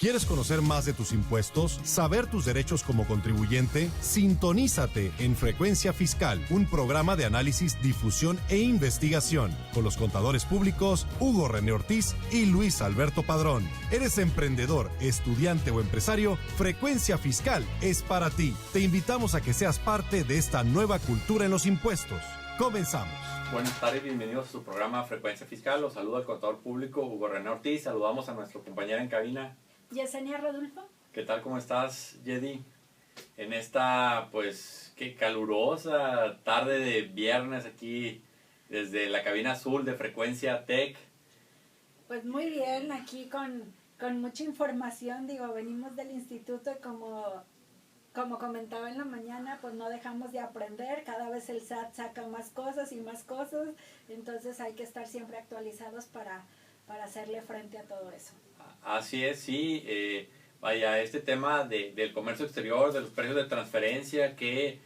¿Quieres conocer más de tus impuestos? ¿Saber tus derechos como contribuyente? Sintonízate en Frecuencia Fiscal, un programa de análisis, difusión e investigación con los contadores públicos Hugo René Ortiz y Luis Alberto Padrón. ¿Eres emprendedor, estudiante o empresario? Frecuencia Fiscal es para ti. Te invitamos a que seas parte de esta nueva cultura en los impuestos. Comenzamos. Buenas tardes, bienvenidos a su programa Frecuencia Fiscal. Los saluda el contador público Hugo René Ortiz. Saludamos a nuestro compañero en cabina, Yesenia Rodolfo. ¿Qué tal? ¿Cómo estás, Yedi? En esta, qué calurosa tarde de viernes aquí desde la cabina azul de Frecuencia Tech. Pues muy bien, aquí con mucha información. Venimos del instituto y como comentaba en la mañana, pues no dejamos de aprender. Cada vez el SAT saca más cosas y más cosas. Entonces hay que estar siempre actualizados para hacerle frente a todo eso. Así es, sí. Este tema del comercio exterior, de los precios de transferencia, que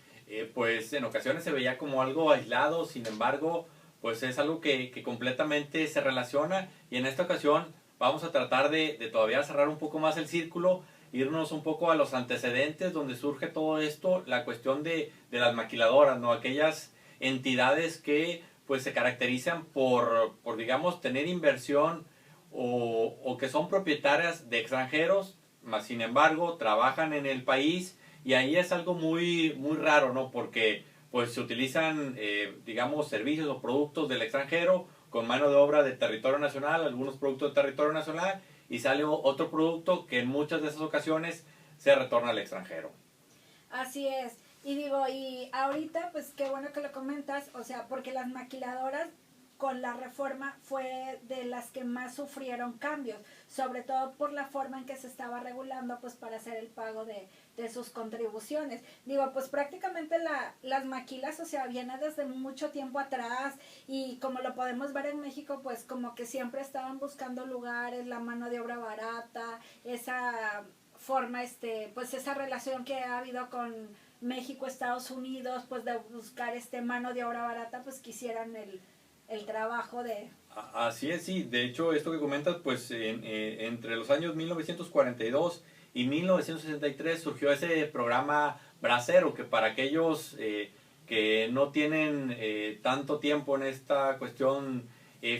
pues en ocasiones se veía como algo aislado, sin embargo, pues es algo que completamente se relaciona, y en esta ocasión vamos a tratar de todavía cerrar un poco más el círculo, irnos un poco a los antecedentes donde surge todo esto, la cuestión de las maquiladoras, ¿no? Aquellas entidades que pues se caracterizan por digamos, tener inversión o que son propietarias de extranjeros, más sin embargo trabajan en el país, y ahí es algo muy raro, ¿no? Porque pues se utilizan digamos, servicios o productos del extranjero con mano de obra de territorio nacional, algunos productos de territorio nacional, y sale otro producto que en muchas de esas ocasiones se retorna al extranjero. Así es. Y ahorita, pues qué bueno que lo comentas, o sea, porque las maquiladoras con la reforma fue de las que más sufrieron cambios, sobre todo por la forma en que se estaba regulando, pues para hacer el pago de sus contribuciones. Pues prácticamente las maquilas, o sea, viene desde mucho tiempo atrás, y como lo podemos ver en México, pues como que siempre estaban buscando lugares, la mano de obra barata, esa forma, pues esa relación que ha habido con México, Estados Unidos, pues de buscar mano de obra barata, pues quisieran el trabajo de... Así es, sí. De hecho, esto que comentas, pues entre los años 1942 y 1963 surgió ese programa Bracero, que para aquellos que no tienen tanto tiempo en esta cuestión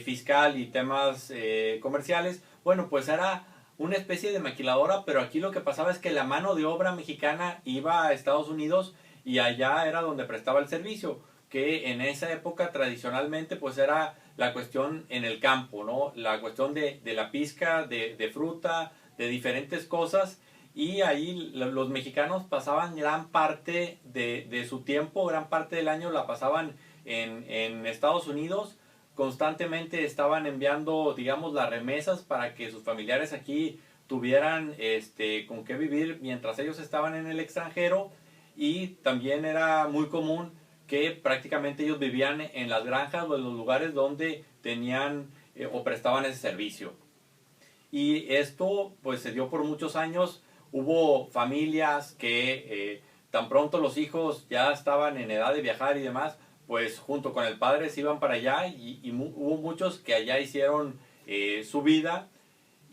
fiscal y temas comerciales, bueno, pues era una especie de maquiladora, pero aquí lo que pasaba es que la mano de obra mexicana iba a Estados Unidos y allá era donde prestaba el servicio, que en esa época tradicionalmente pues era la cuestión en el campo, ¿no? La cuestión de la pizca, de fruta, de diferentes cosas, y ahí los mexicanos pasaban gran parte de su tiempo, gran parte del año la pasaban en Estados Unidos. Constantemente estaban enviando, digamos, las remesas para que sus familiares aquí tuvieran con qué vivir mientras ellos estaban en el extranjero, y también era muy común que prácticamente ellos vivían en las granjas o en los lugares donde tenían o prestaban ese servicio. Y esto pues se dio por muchos años. Hubo familias que tan pronto los hijos ya estaban en edad de viajar y demás, pues junto con el padre se iban para allá, y hubo muchos que allá hicieron su vida,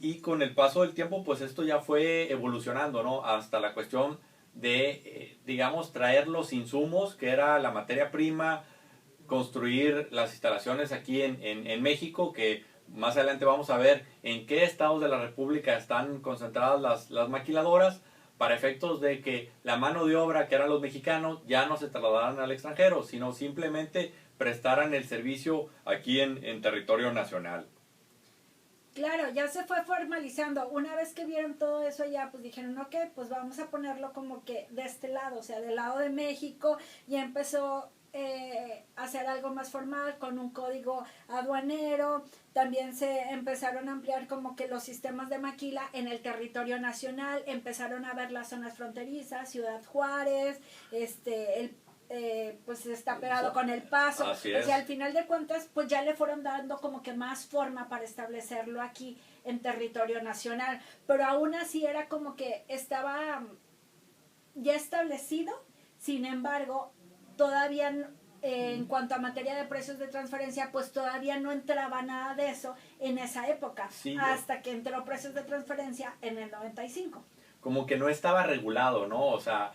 y con el paso del tiempo pues esto ya fue evolucionando, ¿no? Hasta la cuestión de, digamos, traer los insumos, que era la materia prima, construir las instalaciones aquí en México, que más adelante vamos a ver en qué estados de la República están concentradas las maquiladoras, para efectos de que la mano de obra, que eran los mexicanos, ya no se trasladaran al extranjero, sino simplemente prestaran el servicio aquí en territorio nacional. Claro, ya se fue formalizando. Una vez que vieron todo eso ya, pues dijeron, ok, pues vamos a ponerlo como que de este lado, o sea, del lado de México, y empezó a hacer algo más formal con un código aduanero. También se empezaron a ampliar como que los sistemas de maquila en el territorio nacional, empezaron a ver las zonas fronterizas, Ciudad Juárez, pues está pegado con El Paso. Así es. O sea, al final de cuentas, pues ya le fueron dando como que más forma para establecerlo aquí en territorio nacional. Pero aún así era como que estaba ya establecido, sin embargo, todavía en cuanto a materia de precios de transferencia, pues todavía no entraba nada de eso en esa época, Sí, hasta que entró precios de transferencia en el 95. como que no estaba regulado, ¿no? O sea,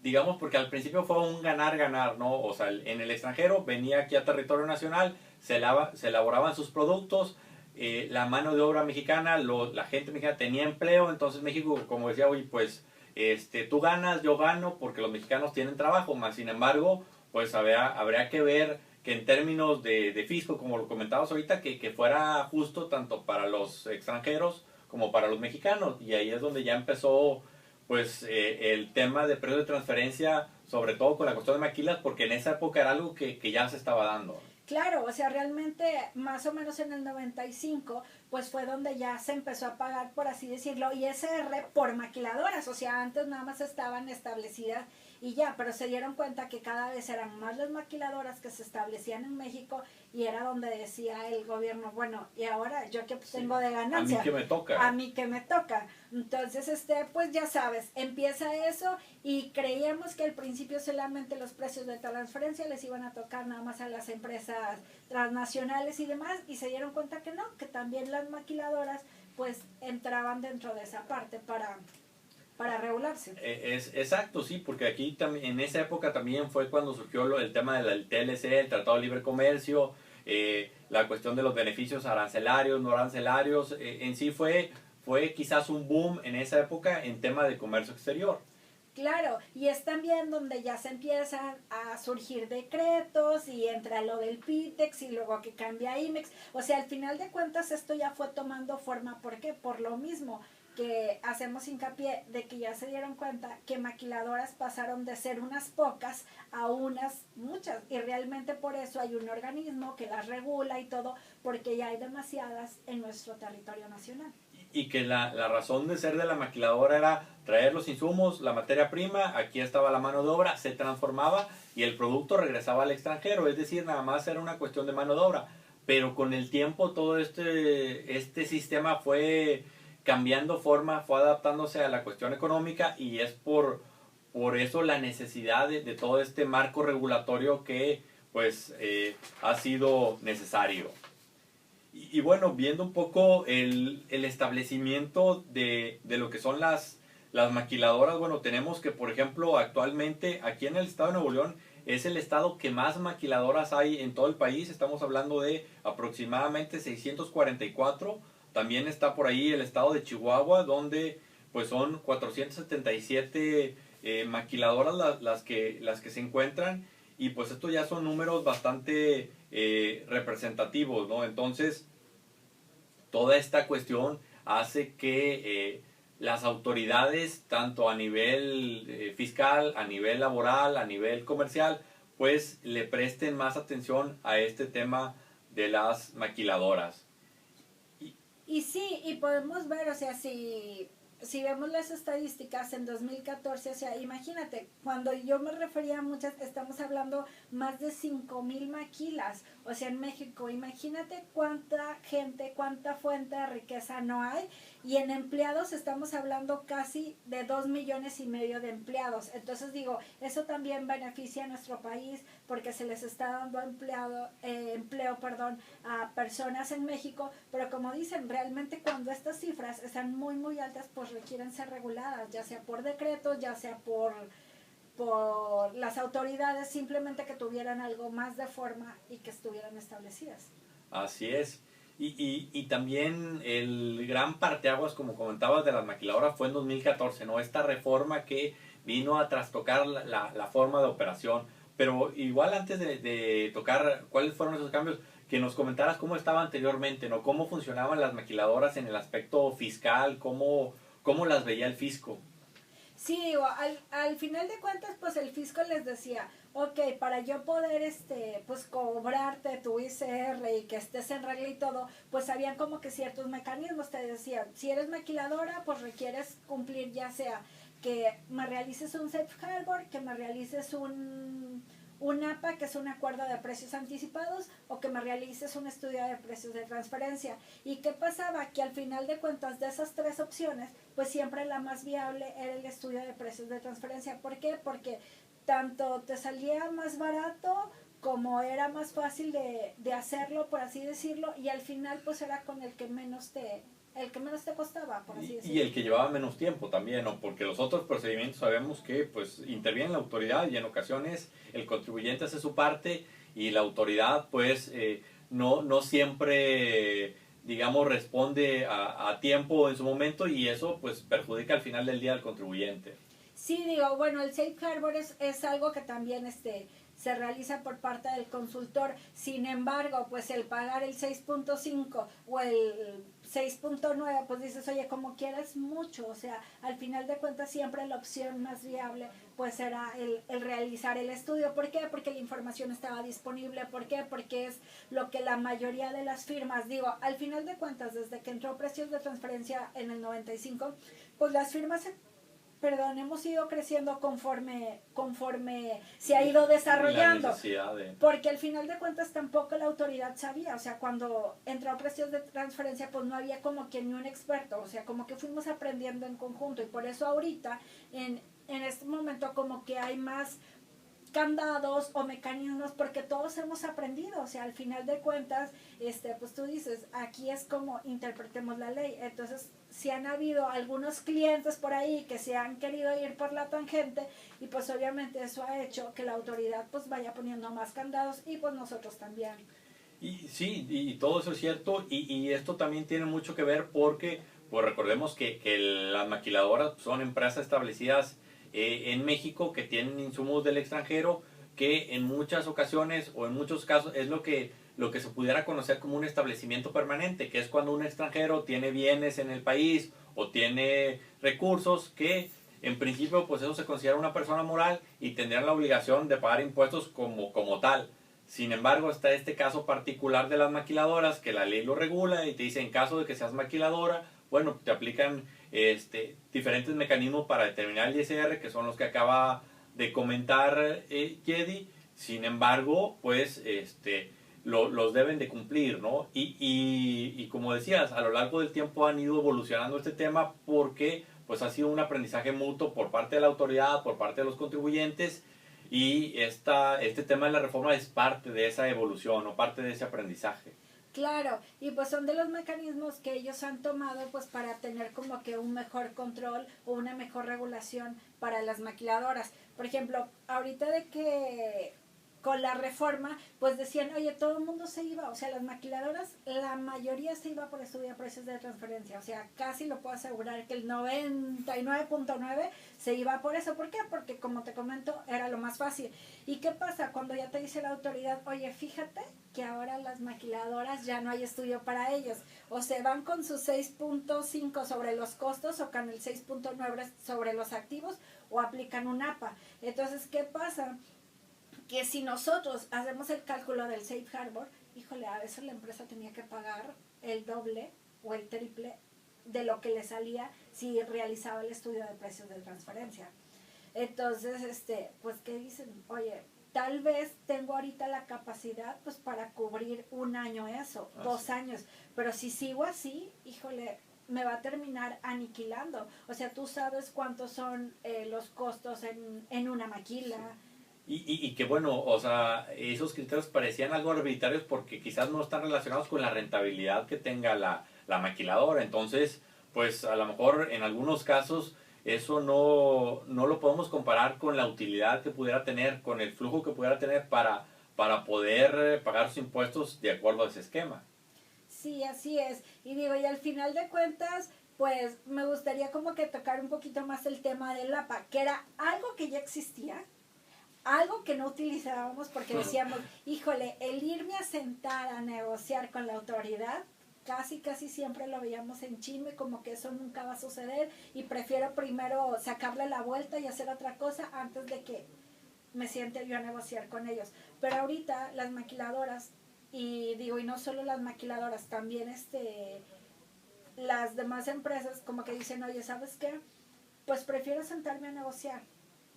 digamos, porque al principio fue un ganar-ganar, ¿no? O sea, en el extranjero venía aquí a territorio nacional, se elaboraban sus productos, la mano de obra mexicana, la gente mexicana tenía empleo, entonces México, como decía, oye, pues tú ganas, yo gano, porque los mexicanos tienen trabajo, más sin embargo, pues habría que ver que en términos de fisco, como lo comentabas ahorita, que fuera justo tanto para los extranjeros como para los mexicanos, y ahí es donde ya empezó pues el tema de precios de transferencia, sobre todo con la cuestión de maquilas, porque en esa época era algo que ya se estaba dando. Claro, o sea, realmente más o menos en el 95, pues fue donde ya se empezó a pagar, por así decirlo, ISR por maquiladoras, o sea, antes nada más estaban establecidas y ya, pero se dieron cuenta que cada vez eran más las maquiladoras que se establecían en México y era donde decía el gobierno, bueno, y ahora yo qué tengo de ganancia. A mí que me toca. A mí que me toca. Entonces, pues ya sabes, empieza eso y creíamos que al principio solamente los precios de transferencia les iban a tocar nada más a las empresas transnacionales y demás, y se dieron cuenta que no, que también las maquiladoras pues entraban dentro de esa parte para regularse. Es exacto, sí, porque aquí en esa época también fue cuando surgió el tema del TLC, el Tratado de Libre Comercio, la cuestión de los beneficios arancelarios, no arancelarios, en sí fue quizás un boom en esa época en tema de comercio exterior. Claro, y es también donde ya se empiezan a surgir decretos y entra lo del PITEX y luego que cambia IMEX. O sea, al final de cuentas esto ya fue tomando forma. ¿Por qué? Por lo mismo que hacemos hincapié de que ya se dieron cuenta que maquiladoras pasaron de ser unas pocas a unas muchas. Y realmente por eso hay un organismo que las regula y todo, porque ya hay demasiadas en nuestro territorio nacional. Y que la razón de ser de la maquiladora era traer los insumos, la materia prima, aquí estaba la mano de obra, se transformaba y el producto regresaba al extranjero, es decir, nada más era una cuestión de mano de obra. Pero con el tiempo todo este sistema fue cambiando forma, fue adaptándose a la cuestión económica y es por eso la necesidad de todo este marco regulatorio que pues ha sido necesario. Y bueno, viendo un poco el establecimiento de lo que son las maquiladoras, bueno, tenemos que, por ejemplo, actualmente aquí en el estado de Nuevo León es el estado que más maquiladoras hay en todo el país. Estamos hablando de aproximadamente 644. También está por ahí el estado de Chihuahua, donde pues son 477 maquiladoras las que se encuentran. Y pues estos ya son números bastante representativos, ¿no? Entonces, toda esta cuestión hace que las autoridades, tanto a nivel fiscal, a nivel laboral, a nivel comercial, pues le presten más atención a este tema de las maquiladoras. Y sí, y podemos ver, o sea, si vemos las estadísticas en 2014, o sea, imagínate, cuando yo me refería a muchas, estamos hablando más de 5,000 maquilas, o sea, en México, imagínate cuánta gente, cuánta fuente de riqueza no hay, y en empleados estamos hablando casi de 2,5 millones de empleados. Entonces digo, eso también beneficia a nuestro país porque se les está dando empleo a personas en México, pero como dicen, realmente cuando estas cifras están muy muy altas, pues requieren ser reguladas, ya sea por decretos, ya sea por las autoridades, simplemente que tuvieran algo más de forma y que estuvieran establecidas. Así es. Y también el gran parteaguas, como comentabas, de las maquiladoras fue en 2014, ¿no? Esta reforma que vino a trastocar la forma de operación. Pero igual antes de tocar cuáles fueron esos cambios, que nos comentaras cómo estaba anteriormente, ¿no? Cómo funcionaban las maquiladoras en el aspecto fiscal, cómo las veía el fisco. Sí, digo, al final de cuentas, pues el fisco les decía, ok, para yo poder, pues cobrarte tu ICR y que estés en regla y todo, pues habían como que ciertos mecanismos, te decían, si eres maquiladora, pues requieres cumplir ya sea que me realices un safe harbor, que me realices un APA, que es un acuerdo de precios anticipados, o que me realices un estudio de precios de transferencia. ¿Y qué pasaba? Que al final de cuentas de esas tres opciones, pues siempre la más viable era el estudio de precios de transferencia. ¿Por qué? Porque tanto te salía más barato como era más fácil de hacerlo, por así decirlo, y al final pues era con el que menos te costaba, por así decirlo. Y el que llevaba menos tiempo también, ¿no? Porque los otros procedimientos sabemos que pues interviene la autoridad y en ocasiones el contribuyente hace su parte y la autoridad pues no siempre digamos responde a tiempo en su momento y eso pues perjudica al final del día al contribuyente. Sí, digo, bueno, el Safe Harbor es algo que también se realiza por parte del consultor. Sin embargo, pues el pagar el 6.5 o el 6.9, pues dices, oye, como quieras mucho. O sea, al final de cuentas siempre la opción más viable pues era el realizar el estudio. ¿Por qué? Porque la información estaba disponible. ¿Por qué? Porque es lo que la mayoría de las firmas, digo, al final de cuentas, desde que entró precios de transferencia en el 95, pues las firmas hemos ido creciendo conforme se ha ido desarrollando. Porque al final de cuentas tampoco la autoridad sabía, o sea, cuando entró precios de transferencia, pues no había como que ni un experto, o sea, como que fuimos aprendiendo en conjunto y por eso ahorita, en este momento como que hay más candados o mecanismos porque todos hemos aprendido, o sea, al final de cuentas, pues tú dices, aquí es como interpretemos la ley. Entonces, si han habido algunos clientes por ahí que se han querido ir por la tangente y pues obviamente eso ha hecho que la autoridad pues vaya poniendo más candados y pues nosotros también. Y sí, y todo eso es cierto y esto también tiene mucho que ver porque pues recordemos que las maquiladoras son empresas establecidas en México que tienen insumos del extranjero que en muchas ocasiones o en muchos casos es lo que se pudiera conocer como un establecimiento permanente, que es cuando un extranjero tiene bienes en el país o tiene recursos que en principio pues eso se considera una persona moral y tendrían la obligación de pagar impuestos como tal. Sin embargo, está este caso particular de las maquiladoras que la ley lo regula y te dice en caso de que seas maquiladora, bueno, te aplican diferentes mecanismos para determinar el ISR, que son los que acaba de comentar Jedi. Sin embargo, pues los deben de cumplir, ¿no? Y como decías, a lo largo del tiempo han ido evolucionando este tema porque pues ha sido un aprendizaje mutuo por parte de la autoridad, por parte de los contribuyentes y este tema de la reforma es parte de esa evolución o parte de ese aprendizaje. Claro, y pues son de los mecanismos que ellos han tomado pues para tener como que un mejor control o una mejor regulación para las maquiladoras. Por ejemplo, ahorita de que con la reforma, pues decían, oye, todo el mundo se iba, o sea, las maquiladoras, la mayoría se iba por estudiar precios de transferencia, o sea, casi lo puedo asegurar que el 99.9 se iba por eso. ¿Por qué? Porque como te comento, era lo más fácil. ¿Y qué pasa cuando ya te dice la autoridad, oye, fíjate que ahora las maquiladoras ya no hay estudio para ellos, o se van con sus 6.5 sobre los costos o con el 6.9 sobre los activos o aplican un APA? Entonces, ¿qué pasa? Que si nosotros hacemos el cálculo del Safe Harbor, híjole, a veces la empresa tenía que pagar el doble o el triple de lo que le salía si realizaba el estudio de precios de transferencia. Entonces, pues, ¿qué dicen? Oye, tal vez tengo ahorita la capacidad pues para cubrir un año eso, 2 años, pero si sigo así, híjole, me va a terminar aniquilando. O sea, tú sabes cuántos son los costos en una maquila. Y que bueno, o sea, esos criterios parecían algo arbitrarios porque quizás no están relacionados con la rentabilidad que tenga la maquiladora. Entonces, pues a lo mejor en algunos casos eso no lo podemos comparar con la utilidad que pudiera tener, con el flujo que pudiera tener para poder pagar sus impuestos de acuerdo a ese esquema. Sí, así es. Y digo, y al final de cuentas, pues me gustaría como que tocar un poquito más el tema del APA, que era algo que ya existía, algo que no utilizábamos porque decíamos, híjole, el irme a sentar a negociar con la autoridad, casi siempre lo veíamos en chisme, como que eso nunca va a suceder y prefiero primero sacarle la vuelta y hacer otra cosa antes de que me siente yo a negociar con ellos. Pero ahorita las maquiladoras, y digo, y no solo las maquiladoras, también las demás empresas como que dicen, oye, ¿sabes qué? Pues prefiero sentarme a negociar,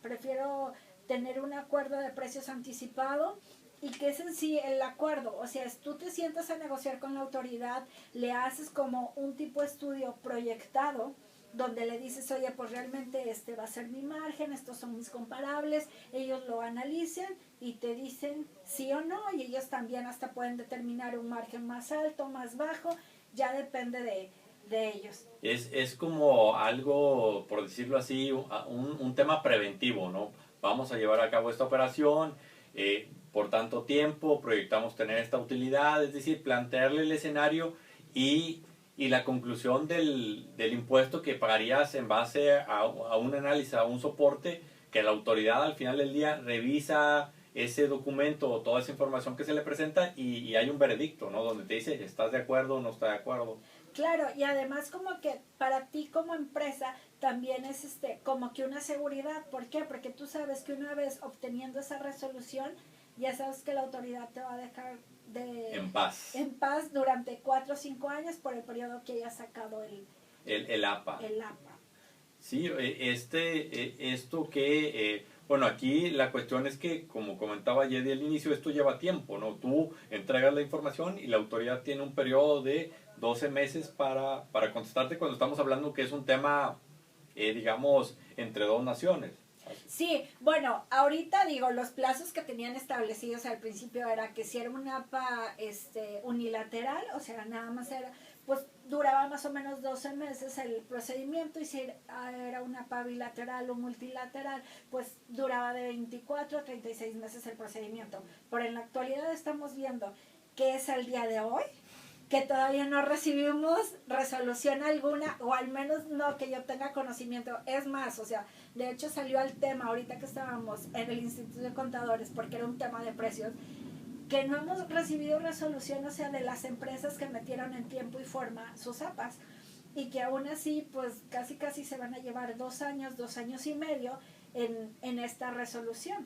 prefiero tener un acuerdo de precios anticipado. ¿Y qué es en sí el acuerdo? O sea, tú te sientas a negociar con la autoridad, le haces como un tipo de estudio proyectado donde le dices, oye, pues realmente este va a ser mi margen, estos son mis comparables, ellos lo analizan y te dicen sí o no, y ellos también hasta pueden determinar un margen más alto, más bajo, ya depende de ellos. Es como algo, por decirlo así, un tema preventivo, ¿no? Vamos a llevar a cabo esta operación, por tanto tiempo, proyectamos tener esta utilidad, es decir, plantearle el escenario y la conclusión del impuesto que pagarías en base a un análisis, a un soporte, que la autoridad al final del día revisa ese documento o toda esa información que se le presenta y hay un veredicto, ¿no? Donde te dice, ¿estás de acuerdo o no estás de acuerdo? Claro, y además como que para ti como empresa también es como que una seguridad. ¿Por qué? Porque tú sabes que una vez obteniendo esa resolución, ya sabes que la autoridad te va a dejar en paz durante 4 o 5 años por el periodo que haya sacado el APA. El APA. Sí, esto que, bueno, aquí la cuestión es que, como comentaba Yedi al inicio, esto lleva tiempo, ¿no? Tú entregas la información y la autoridad tiene un periodo de 12 meses para contestarte cuando estamos hablando que es un tema, digamos, entre dos naciones. Sí, bueno, ahorita digo, los plazos que tenían establecidos al principio era que si era un APA unilateral, o sea, nada más era, pues duraba más o menos 12 meses el procedimiento, y si era un APA bilateral o multilateral, pues duraba de 24 a 36 meses el procedimiento. Pero en la actualidad estamos viendo que es el día de hoy, que todavía no recibimos resolución alguna, o al menos no que yo tenga conocimiento. Es más, o sea, de hecho salió al tema ahorita que estábamos en el Instituto de Contadores, porque era un tema de precios, que no hemos recibido resolución, o sea, de las empresas que metieron en tiempo y forma sus APAs, y que aún así, pues casi se van a llevar 2 años, 2 años y medio en esta resolución.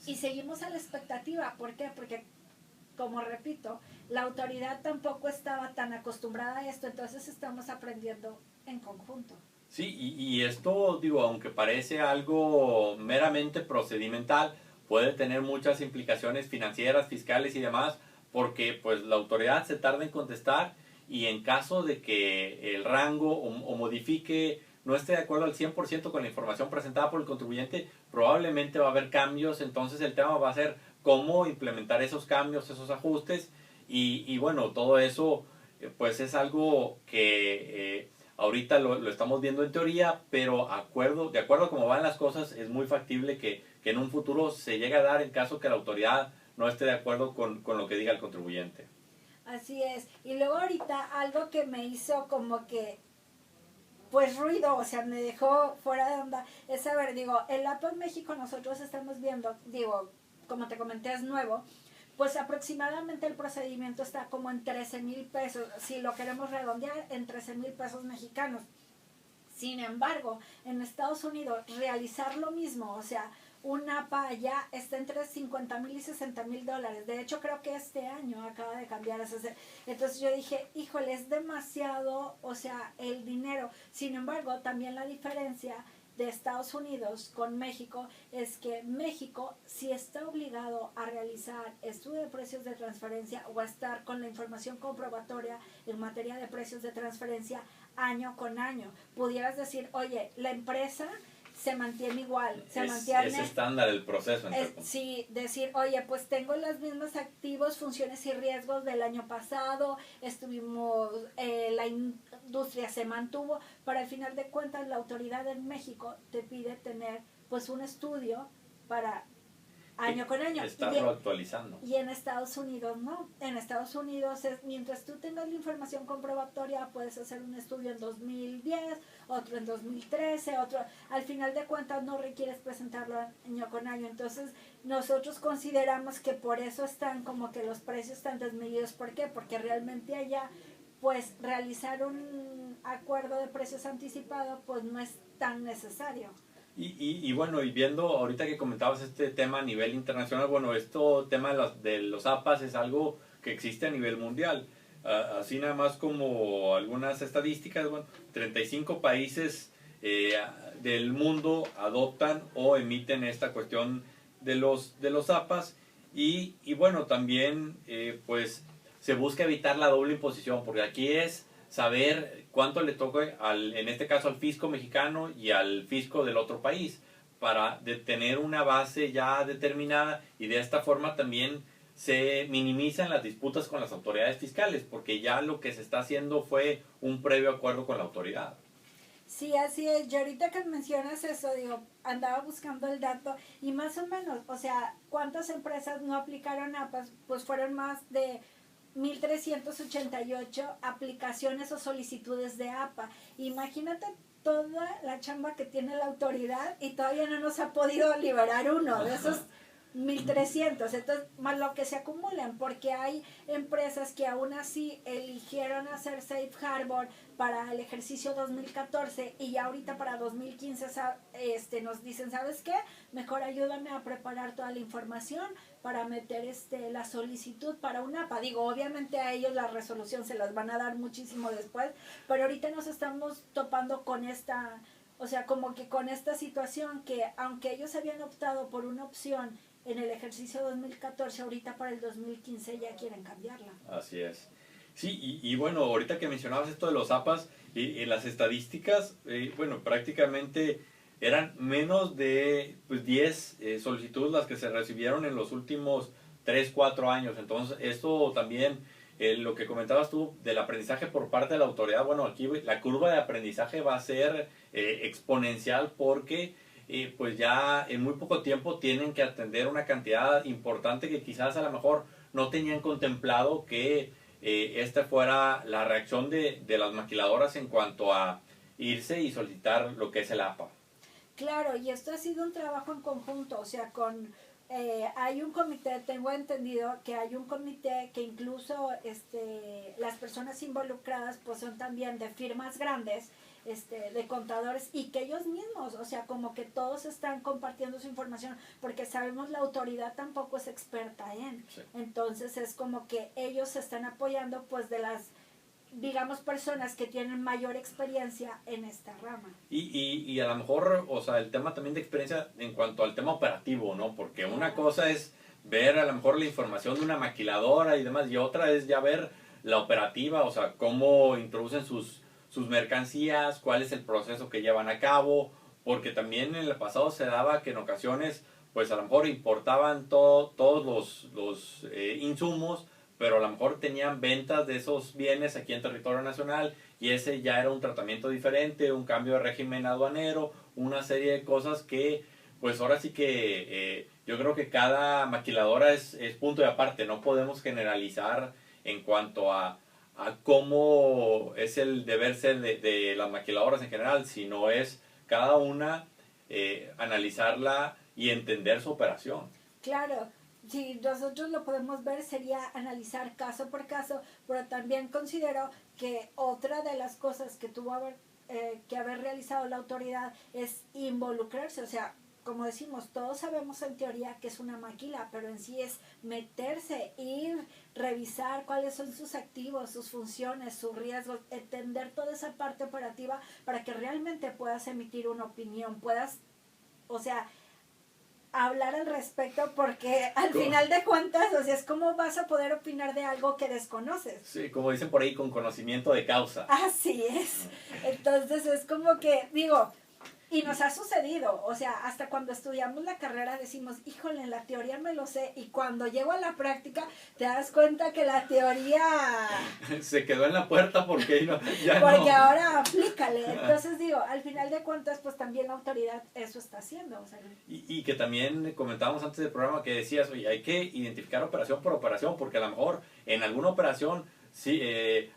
Y seguimos a la expectativa. ¿Por qué? Porque, como repito, la autoridad tampoco estaba tan acostumbrada a esto, entonces estamos aprendiendo en conjunto. Sí, y esto, digo, aunque parece algo meramente procedimental, puede tener muchas implicaciones financieras, fiscales y demás, porque pues la autoridad se tarda en contestar, y en caso de que el rango o modifique, no esté de acuerdo al 100% con la información presentada por el contribuyente, probablemente va a haber cambios. Entonces el tema va a ser cómo implementar esos cambios, esos ajustes, y bueno, todo eso pues es algo que ahorita lo estamos viendo en teoría, pero de acuerdo a cómo van las cosas, es muy factible que en un futuro se llegue a dar en caso que la autoridad no esté de acuerdo con lo que diga el contribuyente. Así es. Y luego ahorita algo que me hizo como que pues ruido, o sea, me dejó fuera de onda, es saber, digo, el APA en México nosotros estamos viendo, digo, como te comenté, es nuevo, pues aproximadamente el procedimiento está como en 13,000 pesos, si lo queremos redondear, en 13,000 pesos mexicanos. Sin embargo, en Estados Unidos realizar lo mismo, o sea, un APA allá está entre 50,000 y 60,000 dólares. De hecho, creo que este año acaba de cambiar eso. Entonces yo dije, híjole, es demasiado, o sea, el dinero. Sin embargo, también la diferencia de Estados Unidos con México es que México sí está obligado a realizar estudio de precios de transferencia o a estar con la información comprobatoria en materia de precios de transferencia año con año. Pudieras decir, oye, la empresa se mantiene igual, es estándar el proceso. Sí, decir, oye, pues tengo los mismos activos, funciones y riesgos del año pasado, la industria se mantuvo, pero al final de cuentas la autoridad en México te pide tener pues un estudio para año con año. Estarlo actualizando. Y en Estados Unidos no. En Estados Unidos mientras tú tengas la información comprobatoria, puedes hacer un estudio en 2010, otro en 2013, otro. Al final de cuentas no requieres presentarlo año con año. Entonces nosotros consideramos que por eso están como que los precios tan desmedidos. ¿Por qué? Porque realmente allá pues realizar un acuerdo de precios anticipado pues no es tan necesario. Y bueno, y viendo ahorita que comentabas este tema a nivel internacional, bueno, tema de los APAs es algo que existe a nivel mundial. Así nada más como algunas estadísticas, bueno, 35 países del mundo adoptan o emiten esta cuestión de los APAs, y bueno, también pues se busca evitar la doble imposición, porque aquí saber cuánto le toca, en este caso al fisco mexicano y al fisco del otro país, para tener una base ya determinada, y de esta forma también se minimizan las disputas con las autoridades fiscales, porque ya lo que se está haciendo fue un previo acuerdo con la autoridad. Sí, así es. Yo ahorita que mencionas eso, digo, andaba buscando el dato y más o menos, o sea, ¿cuántas empresas no aplicaron APAS? Pues fueron más de 1,388 aplicaciones o solicitudes de APA. Imagínate toda la chamba que tiene la autoridad y todavía no nos ha podido liberar uno de esos 1,300. Entonces, más lo que se acumulan, porque hay empresas que aún así eligieron hacer Safe Harbor para el ejercicio 2014 y ya ahorita para 2015 nos dicen, ¿sabes qué? Mejor ayúdame a preparar toda la información para meter la solicitud para una APA. Digo, obviamente a ellos la resolución se las van a dar muchísimo después, pero ahorita nos estamos topando con esta, o sea, como que con esta situación que aunque ellos habían optado por una opción en el ejercicio 2014, ahorita para el 2015 ya quieren cambiarla. Así es. Sí, y bueno, ahorita que mencionabas esto de los APAS, en las estadísticas, bueno, prácticamente eran menos de 10 solicitudes las que se recibieron en los últimos 3, 4 años. Entonces, esto también, lo que comentabas tú del aprendizaje por parte de la autoridad, bueno, aquí la curva de aprendizaje va a ser exponencial, porque pues ya en muy poco tiempo tienen que atender una cantidad importante que quizás a lo mejor no tenían contemplado que esta fuera la reacción de las maquiladoras en cuanto a irse y solicitar lo que es el APA. Claro, y esto ha sido un trabajo en conjunto, o sea, hay un comité, tengo entendido que hay un comité que incluso las personas involucradas pues son también de firmas grandes, de contadores, y que ellos mismos, o sea, como que todos están compartiendo su información, porque sabemos la autoridad tampoco es experta Sí. entonces es como que ellos se están apoyando pues de las, digamos, personas que tienen mayor experiencia en esta rama. Y a lo mejor, o sea, el tema también de experiencia en cuanto al tema operativo, ¿no? Porque una cosa es ver a lo mejor la información de una maquiladora y demás, y otra es ya ver la operativa, o sea, cómo introducen sus mercancías, cuál es el proceso que llevan a cabo, porque también en el pasado se daba que en ocasiones, pues a lo mejor importaban todos los insumos, pero a lo mejor tenían ventas de esos bienes aquí en territorio nacional, y ese ya era un tratamiento diferente, un cambio de régimen aduanero, una serie de cosas que, pues ahora sí que yo creo que cada maquiladora es punto de aparte. No podemos generalizar en cuanto a cómo es el deber ser de las maquiladoras en general, sino es cada una analizarla y entender su operación. Claro, si nosotros lo podemos ver sería analizar caso por caso, pero también considero que otra de las cosas que tuvo que haber realizado la autoridad es involucrarse, o sea, como decimos, todos sabemos en teoría que es una maquila, pero en sí es meterse, ir, revisar cuáles son sus activos, sus funciones, sus riesgos, entender toda esa parte operativa para que realmente puedas emitir una opinión, puedas, o sea, hablar al respecto, porque al final de cuentas, o sea, es como vas a poder opinar de algo que desconoces. Sí, como dicen por ahí, con conocimiento de causa. Así es. Entonces es como que, digo, y nos ha sucedido, o sea, hasta cuando estudiamos la carrera decimos, híjole, en la teoría me lo sé, y cuando llego a la práctica te das cuenta que la teoría se quedó en la puerta porque ya porque no. ahora aplícale. Entonces digo, al final de cuentas pues también la autoridad eso está haciendo, o sea, Y que también comentábamos antes del programa que decías, oye, hay que identificar operación por operación, porque a lo mejor en alguna operación sí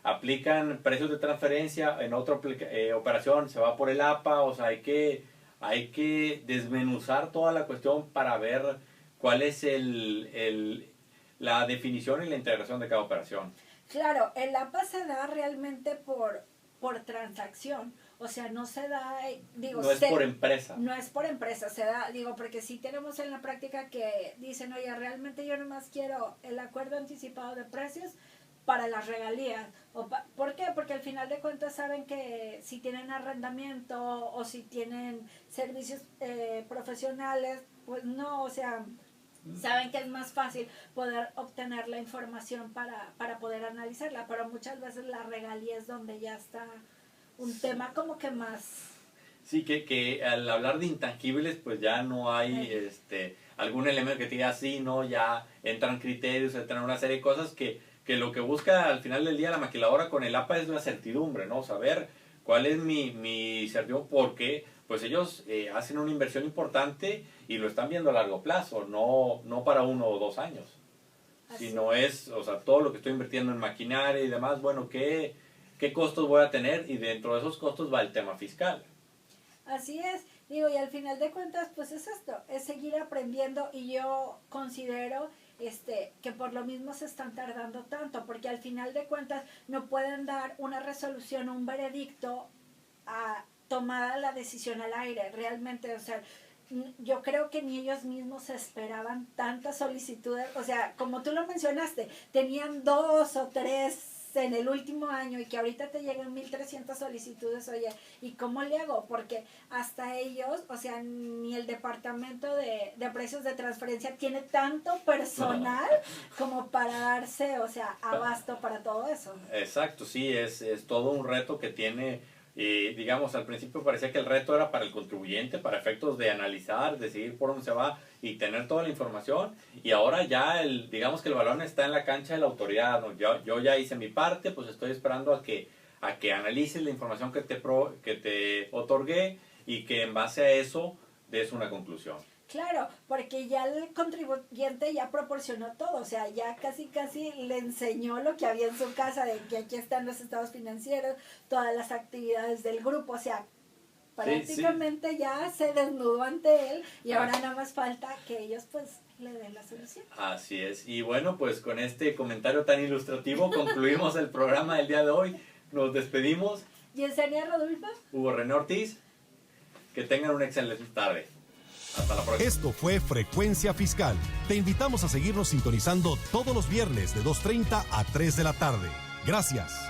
aplican precios de transferencia, en otra operación se va por el APA, o sea, hay que desmenuzar toda la cuestión para ver cuál es la definición y la integración de cada operación. claro, el APA se da realmente por transacción, o sea, no se da, digo, No es por empresa. No es por empresa, se da, digo, porque sí tenemos en la práctica que dicen, oye, realmente yo nomás quiero el acuerdo anticipado de precios para las regalías. ¿Por qué? Porque al final de cuentas saben que si tienen arrendamiento o si tienen servicios profesionales, pues no, o sea, saben que es más fácil poder obtener la información para poder analizarla, pero muchas veces la regalía es donde ya está un tema como que más... Sí, que al hablar de intangibles, pues ya no hay algún elemento que te diga así, ¿no? Ya entran criterios, entran una serie de cosas que lo que busca al final del día la maquiladora con el APA es la certidumbre, ¿no? Saber cuál es mi certidumbre, porque pues ellos hacen una inversión importante y lo están viendo a largo plazo, no para 1 o 2 años. Así. Sino es, o sea, todo lo que estoy invirtiendo en maquinaria y demás, bueno, ¿qué costos voy a tener? Y dentro de esos costos va el tema fiscal. Así es, digo, y al final de cuentas, pues es esto, es seguir aprendiendo, y yo considero que por lo mismo se están tardando tanto, porque al final de cuentas no pueden dar una resolución, un veredicto tomada la decisión al aire, realmente, o sea, yo creo que ni ellos mismos esperaban tantas solicitudes, o sea, como tú lo mencionaste, tenían 2 o 3 en el último año y que ahorita te llegan 1,300 solicitudes, oye, ¿y cómo le hago? Porque hasta ellos, o sea, ni el departamento de precios de transferencia tiene tanto personal como para darse, o sea, abasto para todo eso. Exacto, sí, es todo un reto que tiene, digamos, al principio parecía que el reto era para el contribuyente, para efectos de analizar, decidir por dónde se va y tener toda la información, y ahora ya digamos que el balón está en la cancha de la autoridad, ¿no? Yo ya hice mi parte, pues estoy esperando a que analices la información que te otorgué y que en base a eso des una conclusión. Claro, porque ya el contribuyente ya proporcionó todo, o sea, ya casi le enseñó lo que había en su casa, de que aquí están los estados financieros, todas las actividades del grupo, o sea, prácticamente ya se desnudó ante él, y ahora nada más falta que ellos pues le den la solución. Así es, y bueno, pues con este comentario tan ilustrativo concluimos el programa del día de hoy. Nos despedimos. Yesenia Rodolfo. Hugo René Ortiz. Que tengan una excelente tarde. Hasta la próxima. Esto fue Frecuencia Fiscal. Te invitamos a seguirnos sintonizando todos los viernes de 2:30 a 3 de la tarde. Gracias.